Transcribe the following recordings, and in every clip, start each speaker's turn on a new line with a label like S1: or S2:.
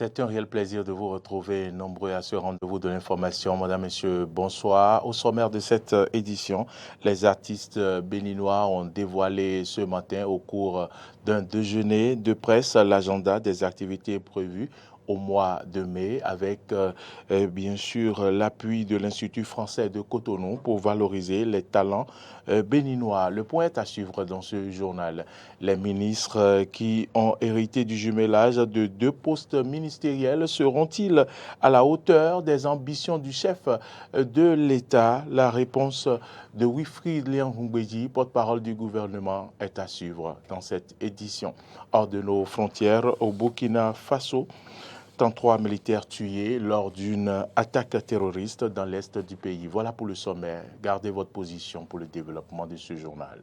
S1: C'est un réel plaisir de vous retrouver nombreux à ce rendez-vous de l'information. Madame, Messieurs, bonsoir. Au sommaire de cette édition, les artistes béninois ont dévoilé ce matin au cours d'un déjeuner de presse l'agenda des activités prévues au mois de mai avec bien sûr l'appui de l'Institut français de Cotonou pour valoriser les talents béninois. Le point est à suivre dans ce journal. Les ministres qui ont hérité du jumelage de deux postes ministériels seront-ils à la hauteur des ambitions du chef de l'État? La réponse de Wilfried Léon-Houmbédi, porte-parole du gouvernement, est à suivre dans cette édition. Hors de nos frontières, au Burkina Faso, 33 militaires tués lors d'une attaque terroriste dans l'est du pays. Voilà pour le sommaire. Gardez votre position pour le développement de ce journal.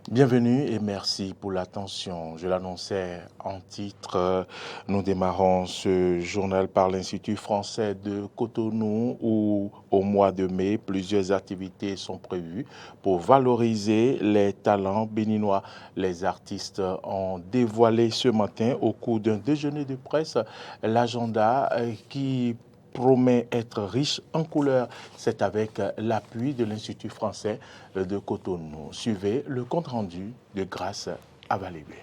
S1: Bienvenue et merci pour l'attention. Je l'annonçais en titre. Nous démarrons ce journal par l'Institut français de Cotonou où au mois de mai, plusieurs activités sont prévues pour valoriser les talents béninois. Les artistes ont dévoilé ce matin au cours d'un déjeuner de presse l'agenda qui promet être riche en couleurs. C'est avec l'appui de l'Institut français de Cotonou. Suivez le compte-rendu de Grâce Avalébé.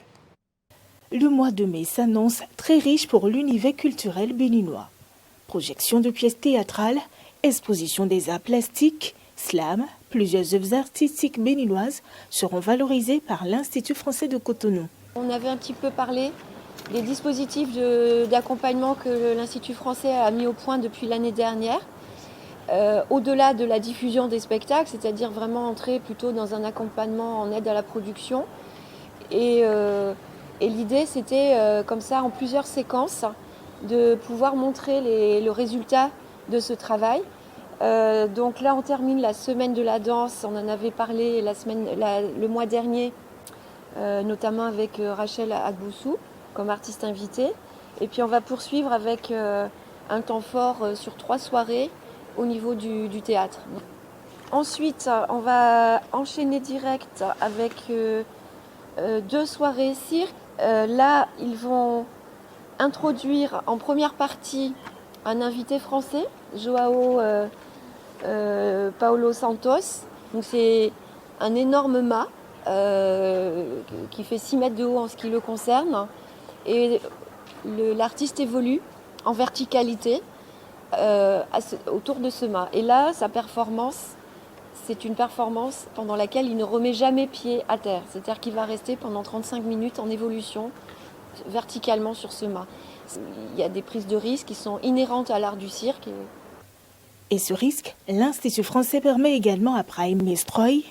S2: Le mois de mai s'annonce très riche pour l'univers culturel béninois. Projection de pièces théâtrales, exposition des arts plastiques, slam, plusieurs œuvres artistiques béninoises seront valorisées par l'Institut français de Cotonou.
S3: On avait un petit peu parlé des dispositifs d'accompagnement que l'Institut français a mis au point depuis l'année dernière. Au-delà de la diffusion des spectacles, c'est-à-dire vraiment entrer plutôt dans un accompagnement en aide à la production. Et l'idée, c'était comme ça, en plusieurs séquences, de pouvoir montrer le résultat de ce travail. Donc là, on termine la semaine de la danse. On en avait parlé le mois dernier, notamment avec Rachel Agboussou comme artiste invitée. Et puis on va poursuivre avec un temps fort sur 3 soirées au niveau du théâtre. Ensuite, on va enchaîner direct avec 2 soirées cirque. Là, ils vont introduire en première partie un invité français, Joao Paulo Santos. Donc c'est un énorme mât qui fait 6 mètres de haut en ce qui le concerne. Et l'artiste évolue en verticalité autour de ce mât. Et là, sa performance, c'est une performance pendant laquelle il ne remet jamais pied à terre. C'est-à-dire qu'il va rester pendant 35 minutes en évolution verticalement sur ce mât. Il y a des prises de risque qui sont inhérentes à l'art du cirque.
S2: Et ce risque, l'Institut français permet également à Prime Mestroy,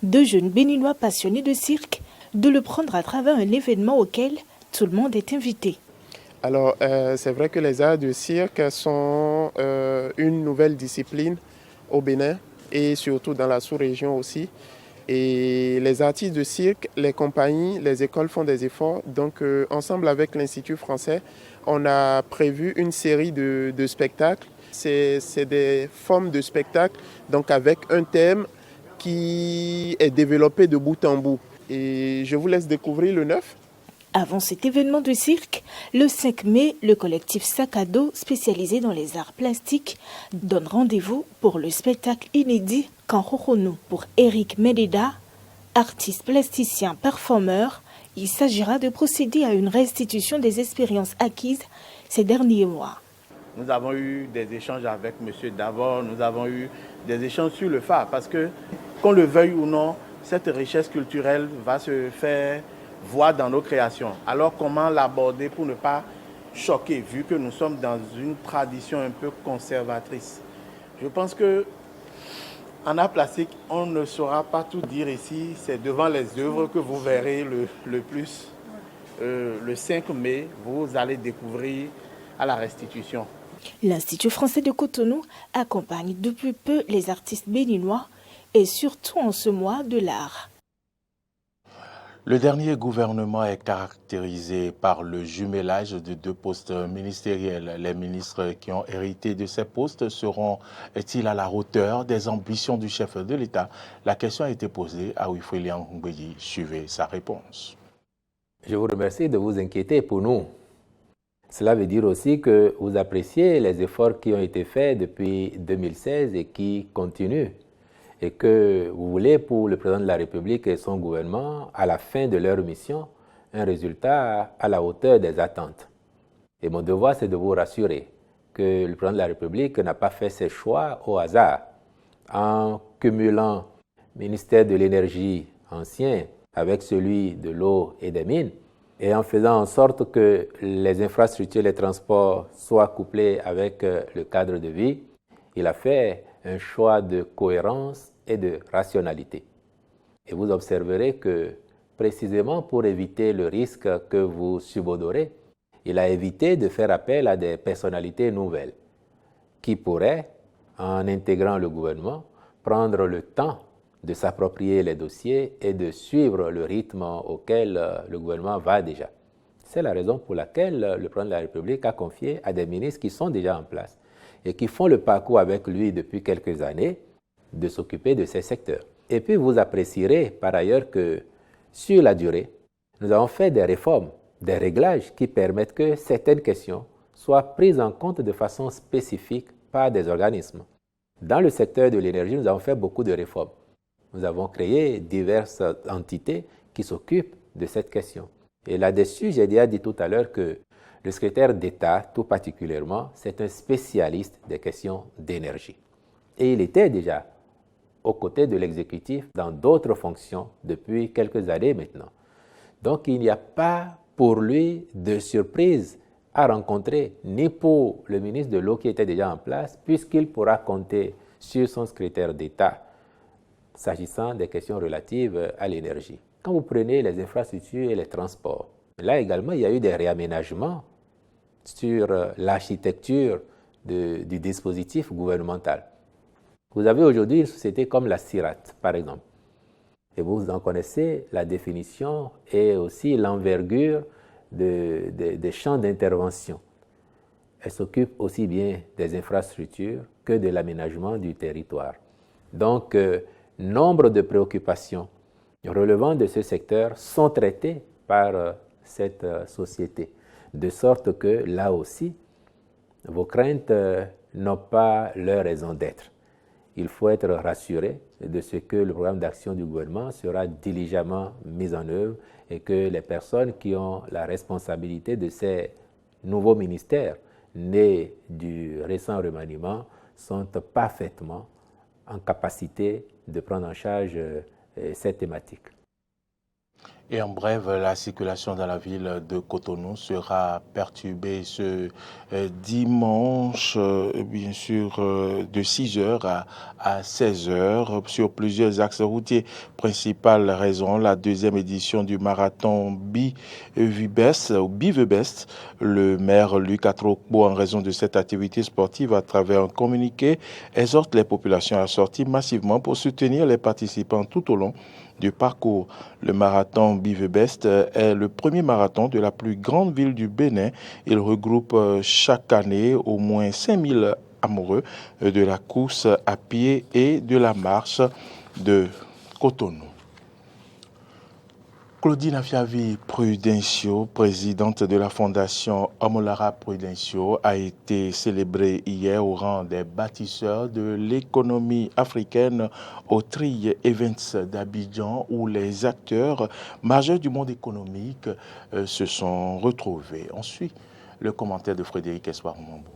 S2: 2 jeunes béninois passionnés de cirque, de le prendre à travers un événement auquel tout le monde est invité.
S4: Alors, c'est vrai que les arts du cirque sont une nouvelle discipline au Bénin et surtout dans la sous-région aussi. Et les artistes de cirque, les compagnies, les écoles font des efforts. Donc, ensemble avec l'Institut français, on a prévu une série de spectacles. C'est des formes de spectacles donc avec un thème qui est développé de bout en bout. Et je vous laisse découvrir le 9.
S2: Avant cet événement de cirque, le 5 mai, le collectif Sac à dos, spécialisé dans les arts plastiques, donne rendez-vous pour le spectacle inédit Kanrokono. Pour Eric Mededa, artiste plasticien performeur, il s'agira de procéder à une restitution des expériences acquises ces derniers mois.
S5: Nous avons eu des échanges avec M. Davor, nous avons eu des échanges sur le phare, parce que, qu'on le veuille ou non, cette richesse culturelle va se faire voir dans nos créations. Alors comment l'aborder pour ne pas choquer, vu que nous sommes dans une tradition un peu conservatrice? Je pense que en art plastique, on ne saura pas tout dire ici. C'est devant les œuvres que vous verrez le plus. Le 5 mai, vous allez découvrir à la restitution.
S2: L'Institut français de Cotonou accompagne depuis peu les artistes béninois et surtout en ce mois de l'art.
S1: Le dernier gouvernement est caractérisé par le jumelage de 2 postes ministériels. Les ministres qui ont hérité de ces postes seront-ils à la hauteur des ambitions du chef de l'État? La question a été posée à Wilfried Ngbeyi. Suivez sa réponse.
S6: Je vous remercie de vous inquiéter pour nous. Cela veut dire aussi que vous appréciez les efforts qui ont été faits depuis 2016 et qui continuent. Et que vous voulez pour le président de la République et son gouvernement, à la fin de leur mission, un résultat à la hauteur des attentes. Et mon devoir, c'est de vous rassurer que le président de la République n'a pas fait ses choix au hasard. En cumulant le ministère de l'Énergie ancien avec celui de l'eau et des mines, et en faisant en sorte que les infrastructures et les transports soient couplés avec le cadre de vie, il a fait un choix de cohérence et de rationalité. Et vous observerez que, précisément pour éviter le risque que vous subodorez, il a évité de faire appel à des personnalités nouvelles qui pourraient, en intégrant le gouvernement, prendre le temps de s'approprier les dossiers et de suivre le rythme auquel le gouvernement va déjà. C'est la raison pour laquelle le président de la République a confié à des ministres qui sont déjà en place et qui font le parcours avec lui depuis quelques années de s'occuper de ces secteurs. Et puis vous apprécierez par ailleurs que sur la durée, nous avons fait des réformes, des réglages qui permettent que certaines questions soient prises en compte de façon spécifique par des organismes. Dans le secteur de l'énergie, nous avons fait beaucoup de réformes. Nous avons créé diverses entités qui s'occupent de cette question. Et là-dessus, j'ai déjà dit tout à l'heure que le secrétaire d'État, tout particulièrement, c'est un spécialiste des questions d'énergie. Et il était déjà aux côtés de l'exécutif dans d'autres fonctions depuis quelques années maintenant. Donc il n'y a pas pour lui de surprise à rencontrer, ni pour le ministre de l'eau qui était déjà en place, puisqu'il pourra compter sur son secrétaire d'État s'agissant des questions relatives à l'énergie. Quand vous prenez les infrastructures et les transports, là également, il y a eu des réaménagements sur l'architecture du dispositif gouvernemental. Vous avez aujourd'hui une société comme la CIRAT, par exemple, et vous en connaissez la définition et aussi l'envergure des champs d'intervention. Elle s'occupe aussi bien des infrastructures que de l'aménagement du territoire. Donc, nombre de préoccupations relevant de ce secteur sont traitées par cette société, de sorte que là aussi, vos craintes n'ont pas leur raison d'être. Il faut être rassuré de ce que le programme d'action du gouvernement sera diligemment mis en œuvre et que les personnes qui ont la responsabilité de ces nouveaux ministères nés du récent remaniement sont parfaitement en capacité de prendre en charge cette thématique.
S1: Et en bref, la circulation dans la ville de Cotonou sera perturbée ce dimanche, bien sûr, de 6h à 16h sur plusieurs axes routiers. Principale raison, la deuxième édition du marathon Bivebest. Le maire Luc Atrokpo, en raison de cette activité sportive, à travers un communiqué, exhorte les populations à sortir massivement pour soutenir les participants tout au long du parcours. Le marathon Bivebest est le premier marathon de la plus grande ville du Bénin. Il regroupe chaque année au moins 5000 amoureux de la course à pied et de la marche de Cotonou. Claudine Afiavi Prudencio, présidente de la fondation Omolara Prudencio, a été célébrée hier au rang des bâtisseurs de l'économie africaine au Tri Events d'Abidjan, où les acteurs majeurs du monde économique se sont retrouvés. On suit le commentaire de Frédéric Espoir-Mambo.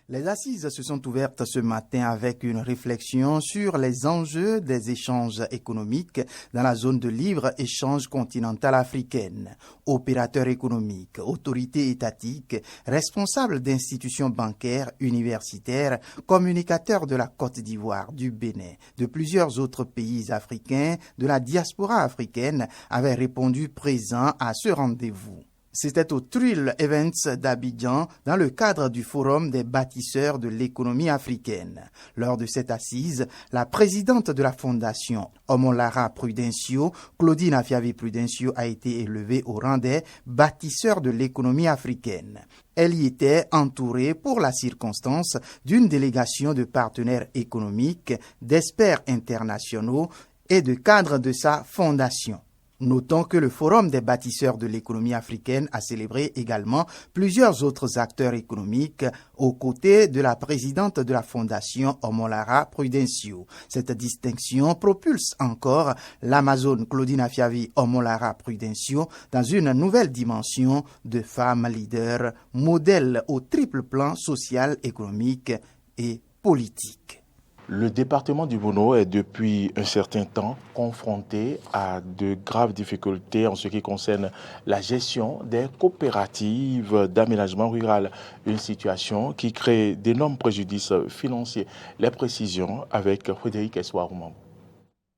S7: Les assises se sont ouvertes ce matin avec une réflexion sur les enjeux des échanges économiques dans la zone de libre-échange continentale africaine. Opérateurs économiques, autorités étatiques, responsables d'institutions bancaires, universitaires, communicateurs de la Côte d'Ivoire, du Bénin, de plusieurs autres pays africains, de la diaspora africaine avaient répondu présents à ce rendez-vous. C'était au Thrill Events d'Abidjan dans le cadre du Forum des bâtisseurs de l'économie africaine. Lors de cette assise, la présidente de la fondation Omolara Prudencio, Claudine Afiavi Prudencio, a été élevée au rang des bâtisseurs de l'économie africaine. Elle y était entourée pour la circonstance d'une délégation de partenaires économiques, d'experts internationaux et de cadres de sa fondation. Notons que le Forum des bâtisseurs de l'économie africaine a célébré également plusieurs autres acteurs économiques aux côtés de la présidente de la fondation Omolara Prudencio. Cette distinction propulse encore l'Amazone Claudine Afiavi Omolara Prudencio dans une nouvelle dimension de femme leader, modèle au triple plan social, économique et politique.
S1: Le département du Bono est depuis un certain temps confronté à de graves difficultés en ce qui concerne la gestion des coopératives d'aménagement rural. Une situation qui crée d'énormes préjudices financiers. Les précisions avec Frédéric Esouaroumam.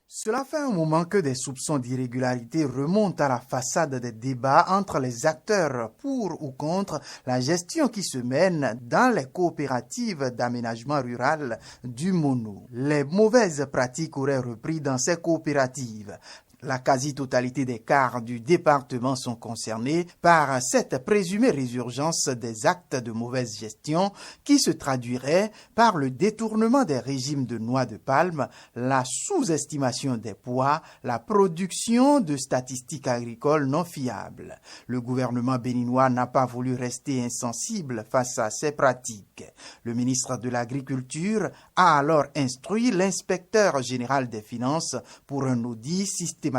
S7: Cela fait un moment que des soupçons d'irrégularité remontent à la façade des débats entre les acteurs pour ou contre la gestion qui se mène dans les coopératives d'aménagement rural du Mono. Les mauvaises pratiques auraient repris dans ces coopératives. La quasi-totalité des quarts du département sont concernés par cette présumée résurgence des actes de mauvaise gestion qui se traduirait par le détournement des régimes de noix de palme, la sous-estimation des poids, la production de statistiques agricoles non fiables. Le gouvernement béninois n'a pas voulu rester insensible face à ces pratiques. Le ministre de l'Agriculture a alors instruit l'inspecteur général des finances pour un audit systématique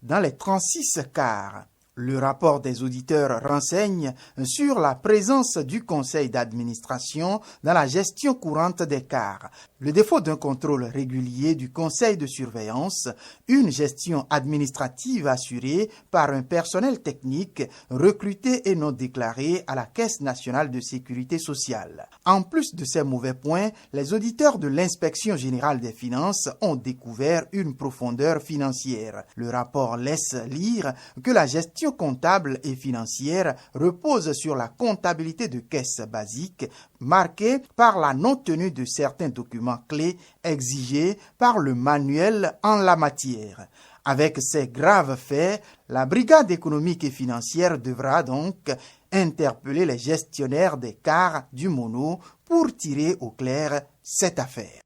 S7: dans les 36 quarts. Le rapport des auditeurs renseigne sur la présence du conseil d'administration dans la gestion courante des quarts, le défaut d'un contrôle régulier du conseil de surveillance, une gestion administrative assurée par un personnel technique recruté et non déclaré à la Caisse nationale de sécurité sociale. En plus de ces mauvais points, les auditeurs de l'inspection générale des finances ont découvert une profondeur financière. Le rapport laisse lire que la gestion comptable et financière repose sur la comptabilité de caisse basique marquée par la non-tenue de certains documents clés exigés par le manuel en la matière. Avec ces graves faits, la brigade économique et financière devra donc interpeller les gestionnaires des quarts du Mono pour tirer au clair cette affaire.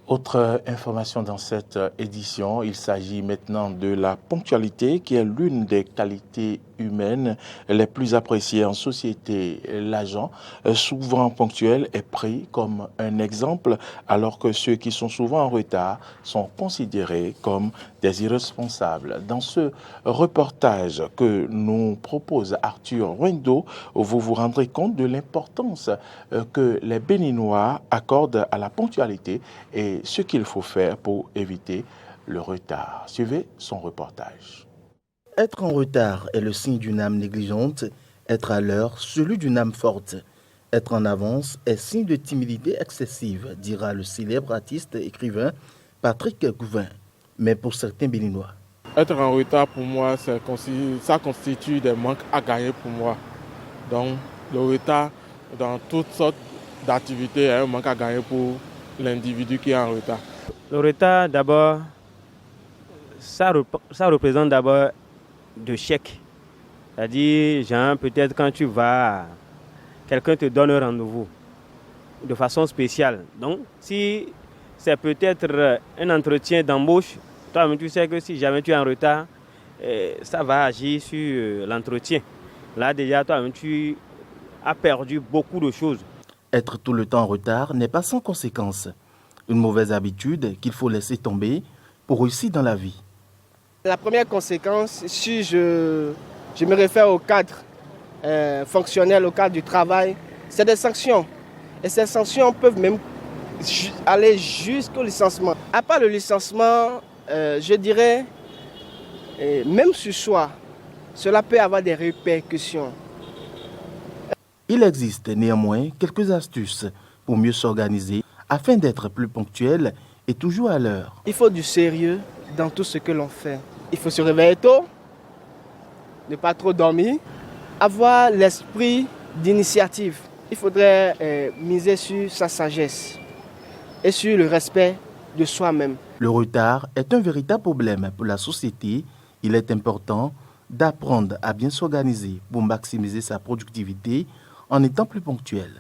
S1: Autre information dans cette édition, il s'agit maintenant de la ponctualité qui est l'une des qualités humaines les plus appréciées en société. L'agent, souvent ponctuel, est pris comme un exemple alors que ceux qui sont souvent en retard sont considérés comme des irresponsables. Dans ce reportage que nous propose Arthur Wendo, vous vous rendrez compte de l'importance que les Béninois accordent à la ponctualité et ce qu'il faut faire pour éviter le retard. Suivez son reportage.
S8: Être en retard est le signe d'une âme négligente, être à l'heure, celui d'une âme forte. Être en avance est signe de timidité excessive, dira le célèbre artiste et écrivain Patrick Gouvin. Mais pour certains Béninois,
S9: être en retard pour moi, ça constitue des manques à gagner pour moi. Donc le retard dans toutes sortes d'activités est un manque à gagner pour l'individu qui est en retard.
S10: Le retard, d'abord, ça représente d'abord de chèques. C'est-à-dire, genre, peut-être quand tu vas, quelqu'un te donne un rendez-vous de façon spéciale. Donc, si c'est peut-être un entretien d'embauche, toi-même tu sais que si jamais tu es en retard, ça va agir sur l'entretien. Là, déjà, toi-même tu as perdu beaucoup de choses.
S8: Être tout le temps en retard n'est pas sans conséquences. Une mauvaise habitude qu'il faut laisser tomber pour réussir dans la vie.
S11: La première conséquence, si je me réfère au cadre fonctionnel, au cadre du travail, c'est des sanctions. Et ces sanctions peuvent même aller jusqu'au licenciement. À part le licenciement, je dirais, même sur soi, cela peut avoir des répercussions.
S8: Il existe néanmoins quelques astuces pour mieux s'organiser afin d'être plus ponctuel et toujours à l'heure.
S11: Il faut du sérieux dans tout ce que l'on fait. Il faut se réveiller tôt, ne pas trop dormir, avoir l'esprit d'initiative. Il faudrait miser sur sa sagesse et sur le respect de soi-même.
S8: Le retard est un véritable problème pour la société. Il est important d'apprendre à bien s'organiser pour maximiser sa productivité en étant plus ponctuel.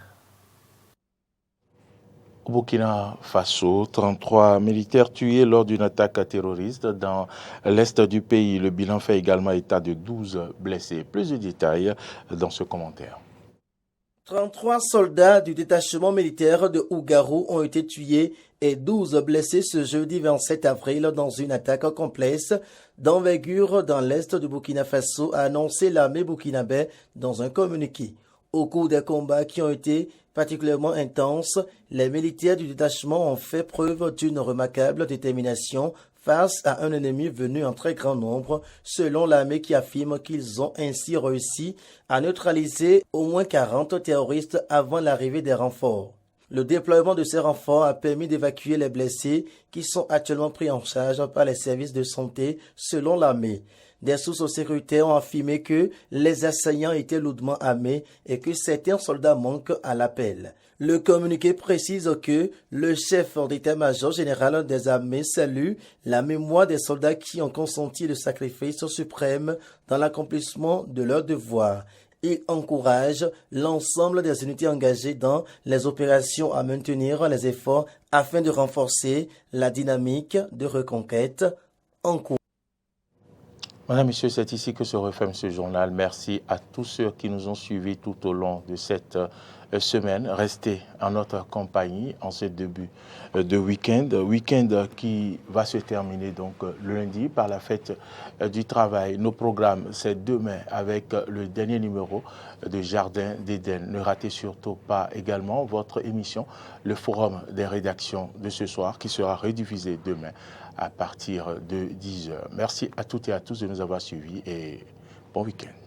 S1: Au Burkina Faso, 33 militaires tués lors d'une attaque terroriste dans l'est du pays. Le bilan fait également état de 12 blessés. Plus de détails dans ce commentaire.
S12: 33 soldats du détachement militaire de Ougarou ont été tués et 12 blessés ce jeudi 27 avril dans une attaque complexe d'envergure dans l'est du Burkina Faso, a annoncé l'armée burkinabé dans un communiqué. Au cours des combats qui ont été particulièrement intenses, les militaires du détachement ont fait preuve d'une remarquable détermination face à un ennemi venu en très grand nombre, selon l'armée qui affirme qu'ils ont ainsi réussi à neutraliser au moins 40 terroristes avant l'arrivée des renforts. Le déploiement de ces renforts a permis d'évacuer les blessés qui sont actuellement pris en charge par les services de santé, selon l'armée. Des sources sécuritaires ont affirmé que les assaillants étaient lourdement armés et que certains soldats manquent à l'appel. Le communiqué précise que le chef d'état-major général des armées salue la mémoire des soldats qui ont consenti le sacrifice suprême dans l'accomplissement de leur devoir. Il encourage l'ensemble des unités engagées dans les opérations à maintenir les efforts afin de renforcer la dynamique de reconquête en cours.
S1: Madame, Monsieur, c'est ici que se referme ce journal. Merci à tous ceux qui nous ont suivis tout au long de cette semaine. Restez en notre compagnie en ce début de week-end qui va se terminer donc le lundi par la fête du travail. Nos programmes, c'est demain avec le dernier numéro de Jardin d'Éden. Ne ratez surtout pas également votre émission, le Forum des rédactions de ce soir, qui sera rediffusé demain à partir de 10h. Merci à toutes et à tous de nous avoir suivis et bon week-end.